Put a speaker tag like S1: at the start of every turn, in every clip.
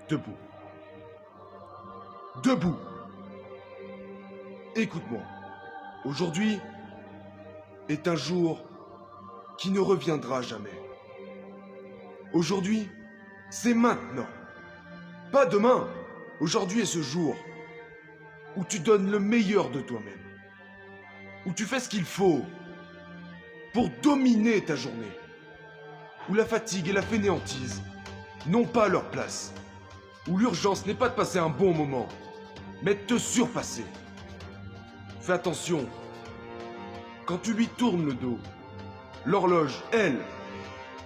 S1: Debout. Debout. Écoute-moi. Aujourd'hui est un jour qui ne reviendra jamais. Aujourd'hui, c'est maintenant. Pas demain. Aujourd'hui est ce jour où tu donnes le meilleur de toi-même. Où tu fais ce qu'il faut pour dominer ta journée. Où la fatigue et la fainéantise n'ont pas leur place. Où l'urgence n'est pas de passer un bon moment, mais de te surpasser. Fais attention. Quand tu lui tournes le dos, l'horloge, elle,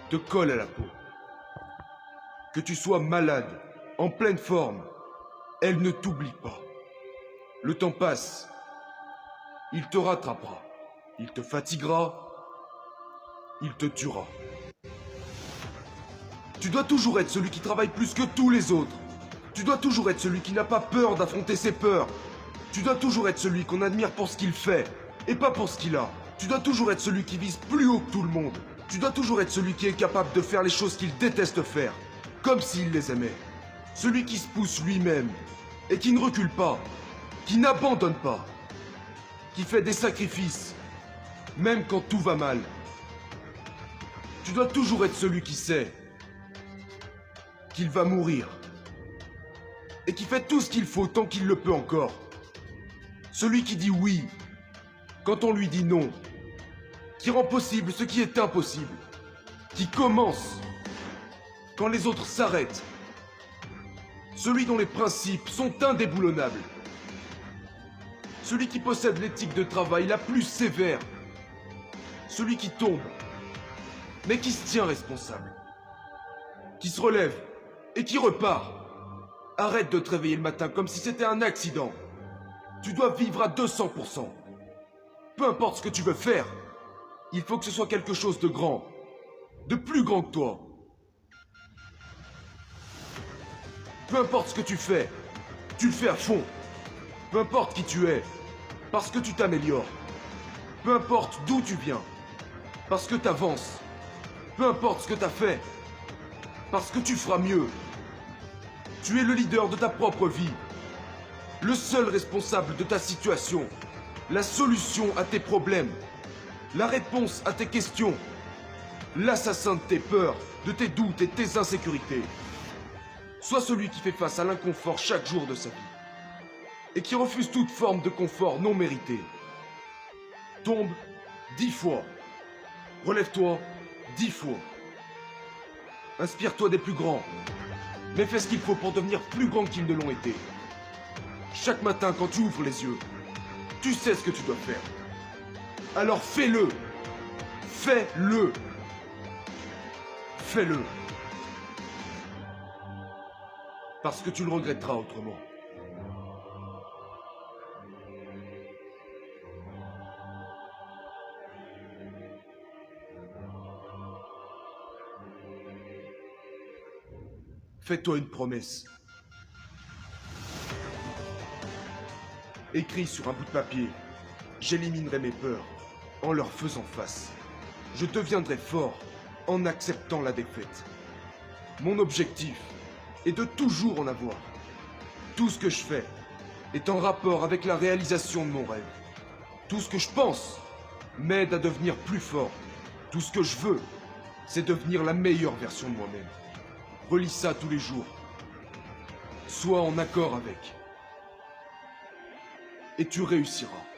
S1: te colle à la peau. Que tu sois malade, en pleine forme, elle ne t'oublie pas. Le temps passe, il te rattrapera, il te fatiguera, il te tuera. Tu dois toujours être celui qui travaille plus que tous les autres. Tu dois toujours être celui qui n'a pas peur d'affronter ses peurs. Tu dois toujours être celui qu'on admire pour ce qu'il fait, et pas pour ce qu'il a. Tu dois toujours être celui qui vise plus haut que tout le monde. Tu dois toujours être celui qui est capable de faire les choses qu'il déteste faire, comme s'il les aimait. Celui qui se pousse lui-même, et qui ne recule pas, qui n'abandonne pas, qui fait des sacrifices, même quand tout va mal. Tu dois toujours être celui qui sait qu'il va mourir, et qui fait tout ce qu'il faut tant qu'il le peut encore. Celui qui dit oui quand on lui dit non, qui rend possible ce qui est impossible, qui commence quand les autres s'arrêtent. Celui dont les principes sont indéboulonnables. Celui qui possède l'éthique de travail la plus sévère. Celui qui tombe, mais qui se tient responsable. Qui se relève et qui repart. Arrête de te réveiller le matin comme si c'était un accident. Tu dois vivre à 200%. Peu importe ce que tu veux faire, il faut que ce soit quelque chose de grand, de plus grand que toi. Peu importe ce que tu le fais à fond. Peu importe qui tu es, parce que tu t'améliores. Peu importe d'où tu viens, parce que tu avances. Peu importe ce que tu as fait, parce que tu feras mieux. Tu es le leader de ta propre vie, le seul responsable de ta situation, la solution à tes problèmes, la réponse à tes questions, l'assassin de tes peurs, de tes doutes et de tes insécurités. Sois celui qui fait face à l'inconfort chaque jour de sa vie et qui refuse toute forme de confort non mérité. Tombe 10 fois. Relève-toi 10 fois. Inspire-toi des plus grands, mais fais ce qu'il faut pour devenir plus grand qu'ils ne l'ont été. Chaque matin, quand tu ouvres les yeux, tu sais ce que tu dois faire. Alors fais-le. Fais-le. Fais-le. Parce que tu le regretteras autrement. Fais-toi une promesse. Écris sur un bout de papier. J'éliminerai mes peurs en leur faisant face. Je deviendrai fort en acceptant la défaite. Mon objectif est de toujours en avoir. Tout ce que je fais est en rapport avec la réalisation de mon rêve. Tout ce que je pense m'aide à devenir plus fort. Tout ce que je veux, c'est devenir la meilleure version de moi-même. Relis ça tous les jours. Sois en accord avec. Et tu réussiras.